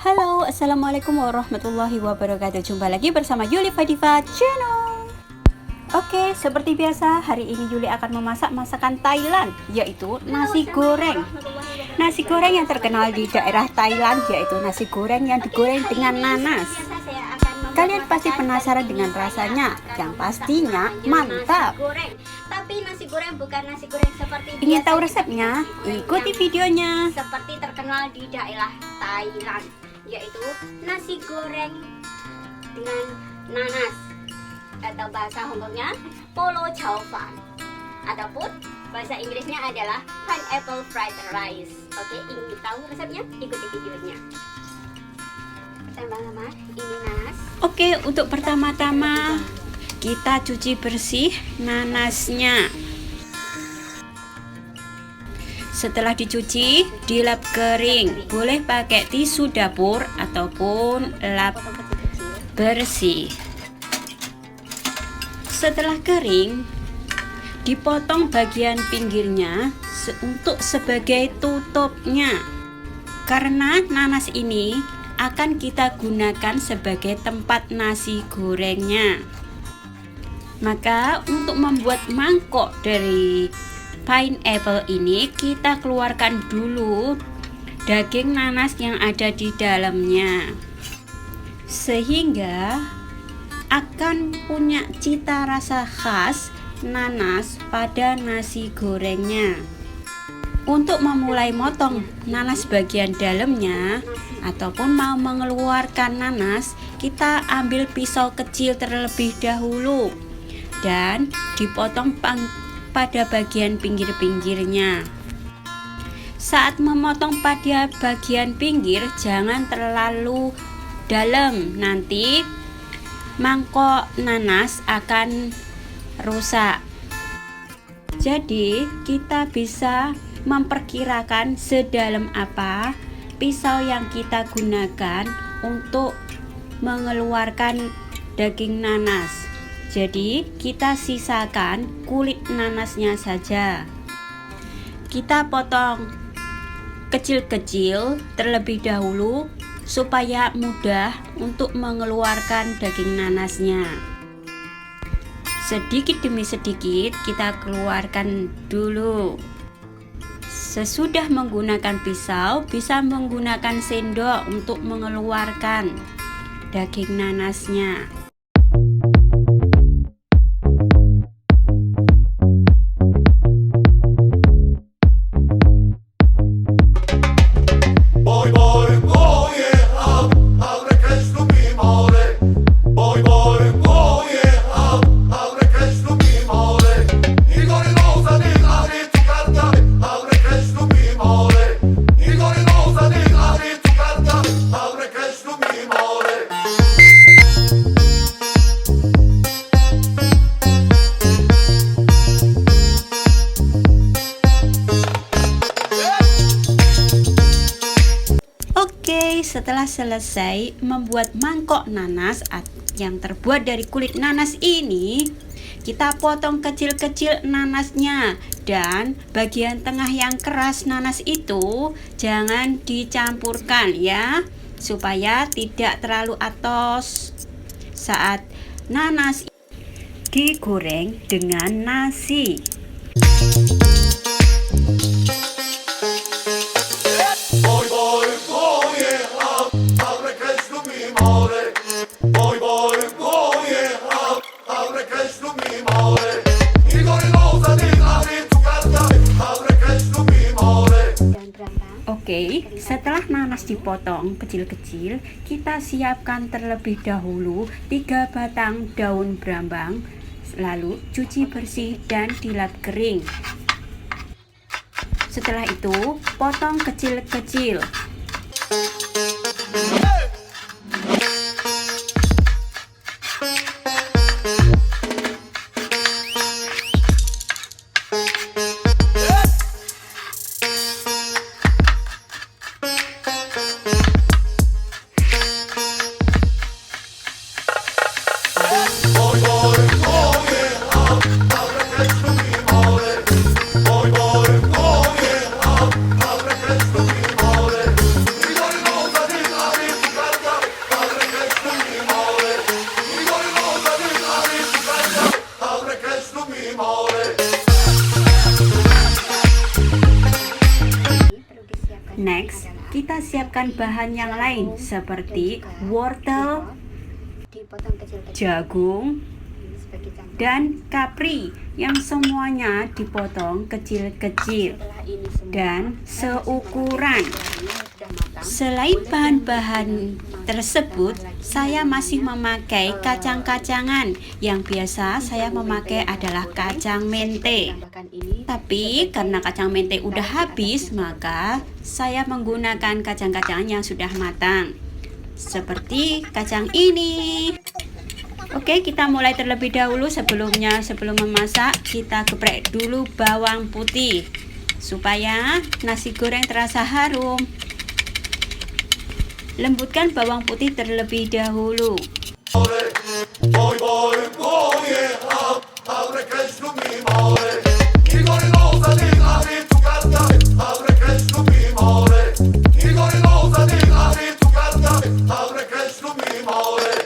Halo, assalamualaikum warahmatullahi wabarakatuh. Jumpa lagi bersama Yuli Fadiva Channel. Oke, seperti biasa hari ini Yuli akan memasak masakan Thailand, yaitu nasi goreng. Nasi goreng yang terkenal di daerah Thailand, yaitu nasi goreng yang digoreng dengan nanas. Kalian pasti penasaran dengan rasanya, yang pastinya mantap. Tapi nasi goreng bukan nasi goreng seperti Ingin biasa tahu kita resepnya? makan Ikuti yang videonya. seperti terkenal di daerah Thailand, yaitu nasi goreng dengan nanas, atau bahasa Hongkongnya polo chow fan, ataupun bahasa Inggrisnya adalah pineapple fried rice. Oke, ingin tahu resepnya? Ikuti videonya. Pertama-tama ini nanas. Oke, untuk pertama-tama kita cuci bersih nanasnya. Setelah dicuci, dilap kering. Boleh pakai tisu dapur ataupun lap bersih. Setelah kering, dipotong bagian pinggirnya untuk sebagai tutupnya. Karena nanas ini akan kita gunakan sebagai tempat nasi gorengnya. Maka untuk membuat mangkok dari pineapple ini, kita keluarkan dulu daging nanas yang ada di dalamnya, sehingga akan punya cita rasa khas nanas pada nasi gorengnya. Untuk memulai motong nanas bagian dalamnya ataupun mau mengeluarkan nanas, kita ambil pisau kecil terlebih dahulu dan dipotong pada bagian pinggir-pinggirnya. Saat memotong pada bagian pinggir, jangan terlalu dalam, nanti mangkok nanas akan rusak. Jadi kita bisa memperkirakan sedalam apa pisau yang kita gunakan untuk mengeluarkan daging nanas. Jadi kita sisakan kulit nanasnya saja. Kita potong kecil-kecil terlebih dahulu supaya mudah untuk mengeluarkan daging nanasnya. Sedikit demi sedikit kita keluarkan dulu. Sesudah menggunakan pisau, bisa menggunakan sendok untuk mengeluarkan daging nanasnya. Setelah selesai membuat mangkok nanas yang terbuat dari kulit nanas ini, kita potong kecil-kecil nanasnya, dan bagian tengah yang keras nanas itu jangan dicampurkan ya, supaya tidak terlalu atos saat nanas digoreng dengan nasi. Oke, setelah nanas dipotong kecil-kecil, kita siapkan terlebih dahulu 3 batang daun brambang, lalu cuci bersih dan dilap kering. Setelah itu, potong kecil-kecil. siapkan bahan yang lain seperti wortel, dipotong kecil-kecil. jagung, Ini sebagai contoh. dan kapri yang semuanya dipotong kecil-kecil Setelah ini semua dan seukuran. ini sudah matang. Selain bahan-bahan tersebut, saya masih memakai kacang-kacangan. Yang biasa saya memakai adalah kacang mente. Tambahkan ini Tapi karena kacang mente udah habis, maka saya menggunakan kacang-kacangan yang sudah matang. Seperti kacang ini. Oke, kita mulai terlebih dahulu. Sebelum memasak, kita geprek dulu bawang putih supaya nasi goreng terasa harum. Lembutkan bawang putih terlebih dahulu. Boy boy boye abre kreşlu mimare Igor Loza din ari tu karta abre kreşlu mimare Igor Loza din ari tu karta abre kreşlu mimare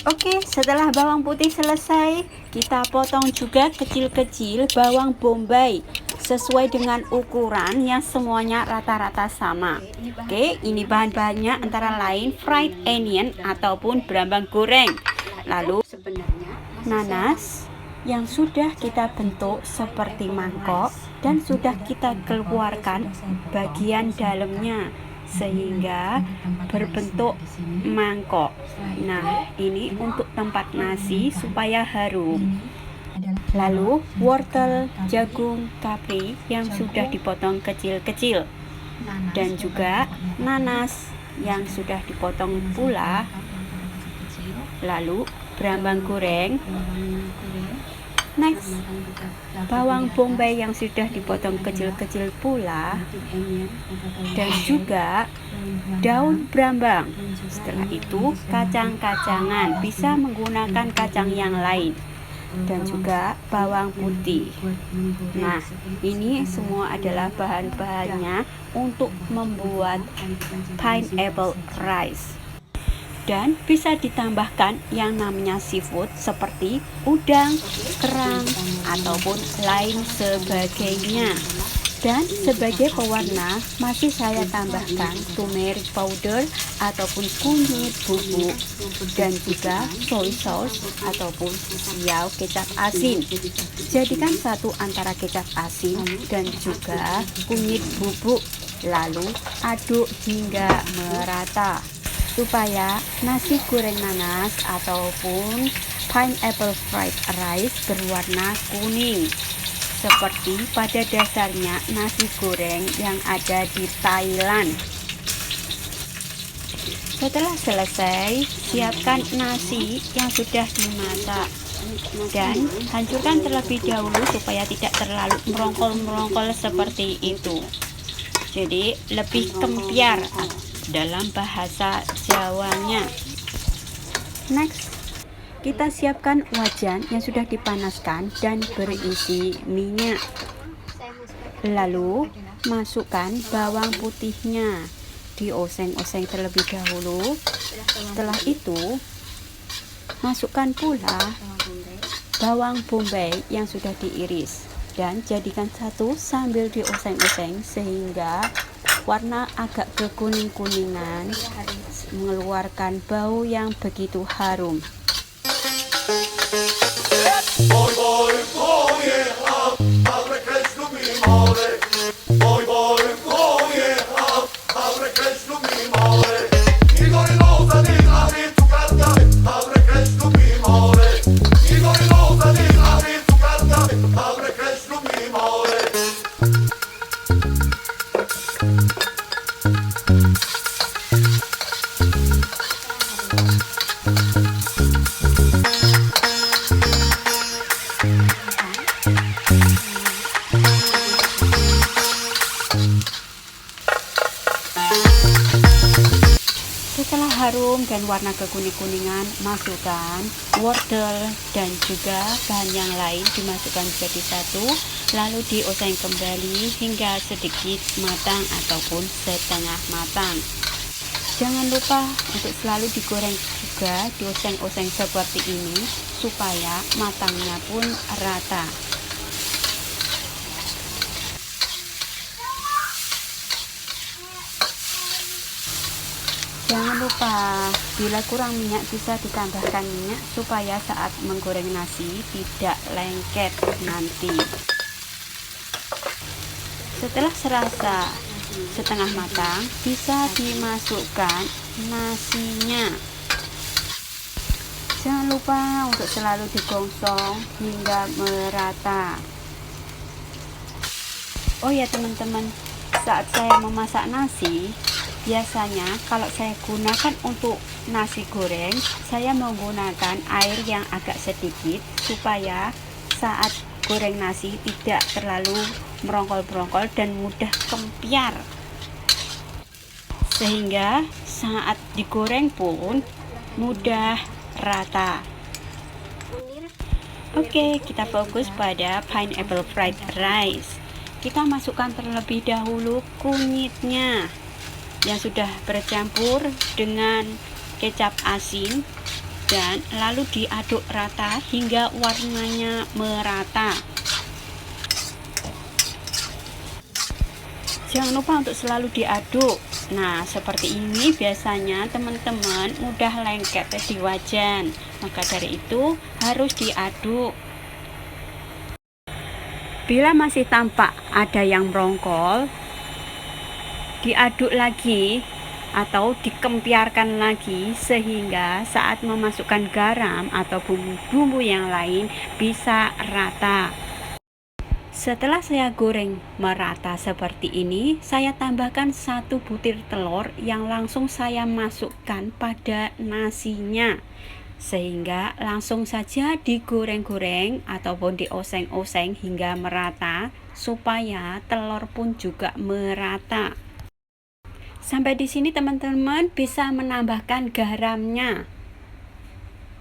Oke, setelah bawang putih selesai, kita potong juga kecil-kecil bawang bombay sesuai dengan ukuran yang semuanya rata-rata sama. Oke, ini bahan-bahannya antara lain fried onion ataupun berambang goreng. Lalu sebenarnya nanas yang sudah kita bentuk seperti mangkok dan sudah kita keluarkan bagian dalamnya sehingga berbentuk mangkok. Nah, ini untuk tempat nasi supaya harum. Lalu wortel, jagung, kapri yang sudah dipotong kecil-kecil dan juga nanas yang sudah dipotong pula. Lalu berambang goreng. Next, bawang bombay yang sudah dipotong kecil-kecil pula dan juga daun berambang. Setelah itu kacang-kacangan, bisa menggunakan kacang yang lain dan juga bawang putih. Nah, ini semua adalah bahan-bahannya untuk membuat pineapple rice. Dan bisa ditambahkan yang namanya seafood seperti udang, kerang, ataupun lain sebagainya. Dan sebagai pewarna masih saya tambahkan turmeric powder ataupun kunyit bubuk dan juga soy sauce ataupun siau kecap asin. Jadikan satu antara kecap asin dan juga kunyit bubuk, lalu aduk hingga merata supaya nasi goreng nanas ataupun pineapple fried rice berwarna kuning seperti pada dasarnya nasi goreng yang ada di Thailand. Setelah selesai, siapkan nasi yang sudah dimasak dan hancurkan terlebih dahulu supaya tidak terlalu merongkol-merongkol seperti itu. Jadi lebih kempiar dalam bahasa Jawanya. Next, kita siapkan wajan yang sudah dipanaskan dan berisi minyak. Lalu masukkan bawang putihnya, dioseng-oseng terlebih dahulu. Setelah itu masukkan pula bawang bombay yang sudah diiris dan jadikan satu sambil dioseng-oseng sehingga warna agak kekuning-kuningan, mengeluarkan bau yang begitu harum. Boy boy boye abre kreşlu mimare Boy boy boye abre kreşlu mimare Igor Loza din ari tu karta abre kreşlu mimare Igor Loza din ari tu karta abre kreşlu mimare Setelah harum dan warna kekuning-kuningan, masukkan wortel dan juga bahan yang lain dimasukkan jadi satu, lalu dioseng kembali hingga sedikit matang ataupun setengah matang. Jangan lupa untuk selalu digoreng juga, dioseng-oseng seperti ini supaya matangnya pun rata. Jangan lupa, bila kurang minyak bisa ditambahkan minyak supaya saat menggoreng nasi tidak lengket nanti. Setelah serasa setengah matang, bisa dimasukkan nasinya. Jangan lupa untuk selalu digongsong hingga merata. Oh ya teman-teman, saat saya memasak nasi, biasanya kalau saya gunakan untuk nasi goreng, saya menggunakan air yang agak sedikit supaya saat goreng nasi tidak terlalu merongkol-merongkol dan mudah kempiar, sehingga saat digoreng pun mudah rata. Oke, kita fokus pada pineapple fried rice. Kita masukkan terlebih dahulu kunyitnya yang sudah bercampur dengan kecap asin dan lalu diaduk rata hingga warnanya merata. Jangan lupa untuk selalu diaduk. Nah, seperti ini biasanya teman-teman mudah lengket di wajan. Maka dari itu harus diaduk. Bila masih tampak ada yang merongkol, diaduk lagi atau dikempiarkan lagi sehingga saat memasukkan garam atau bumbu-bumbu yang lain bisa rata. Setelah saya goreng merata seperti ini, saya tambahkan 1 butir telur yang langsung saya masukkan pada nasinya, sehingga langsung saja digoreng-goreng ataupun dioseng-oseng hingga merata supaya telur pun juga merata. Sampai di sini teman-teman bisa menambahkan garamnya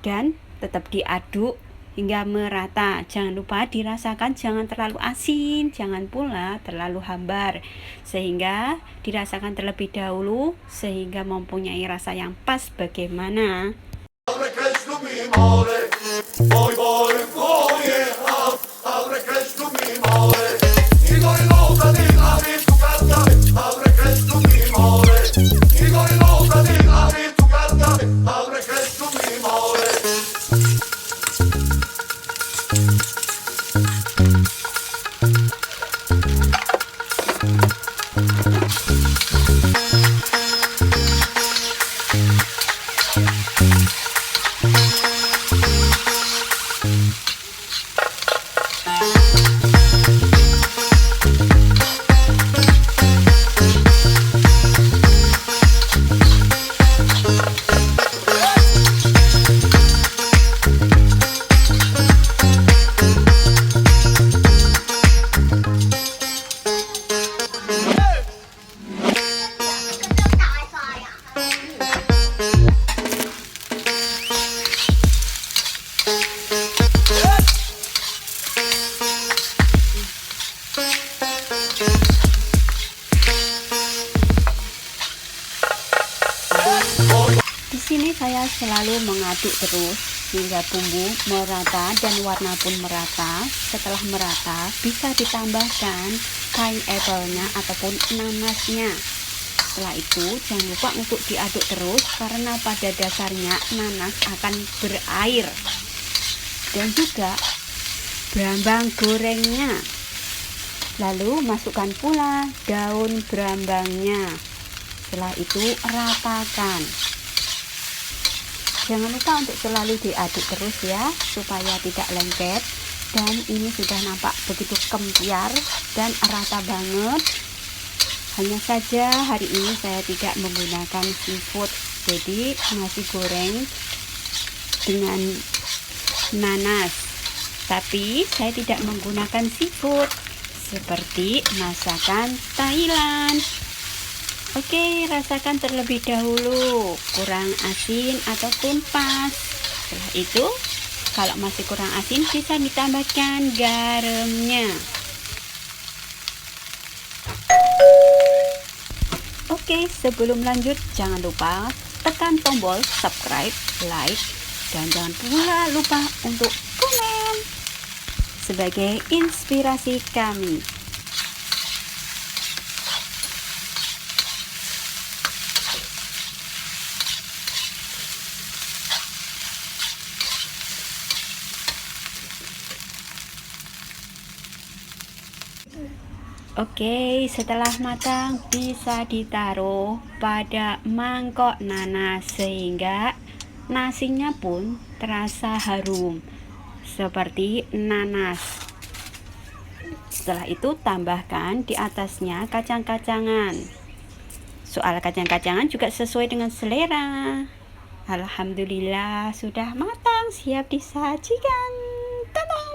dan tetap diaduk hingga merata. Jangan lupa dirasakan, jangan terlalu asin, jangan pula terlalu hambar, sehingga dirasakan terlebih dahulu sehingga mempunyai rasa yang pas bagaimana. Di sini saya selalu mengaduk terus hingga bumbu merata dan warna pun merata. Setelah merata, bisa ditambahkan pineapple-nya ataupun nanasnya. Setelah itu, jangan lupa untuk diaduk terus karena pada dasarnya nanas akan berair. Dan juga berambang gorengnya. Lalu masukkan pula daun berambangnya. Setelah itu ratakan. Jangan lupa untuk selalu diaduk terus ya, supaya tidak lengket. Dan ini sudah nampak begitu kempiar dan rata banget. Hanya saja hari ini saya tidak menggunakan seafood, jadi nasi goreng dengan nanas. Tapi saya tidak menggunakan seafood seperti masakan Thailand. Oke, rasakan terlebih dahulu kurang asin ataupun pas. Setelah itu, kalau masih kurang asin bisa ditambahkan garamnya. Oke, sebelum lanjut jangan lupa tekan tombol subscribe, like, dan jangan pula lupa untuk komen sebagai inspirasi kami. Oke, setelah matang bisa ditaruh pada mangkok nanas sehingga nasinya pun terasa harum seperti nanas. Setelah itu tambahkan di atasnya kacang-kacangan. Soal kacang-kacangan juga sesuai dengan selera. Alhamdulillah sudah matang, siap disajikan. Tadang!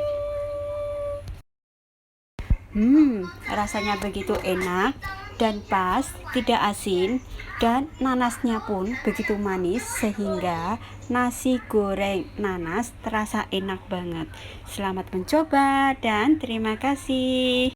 Rasanya begitu enak dan pas, tidak asin, dan nanasnya pun begitu manis sehingga nasi goreng nanas terasa enak banget. Selamat mencoba dan terima kasih.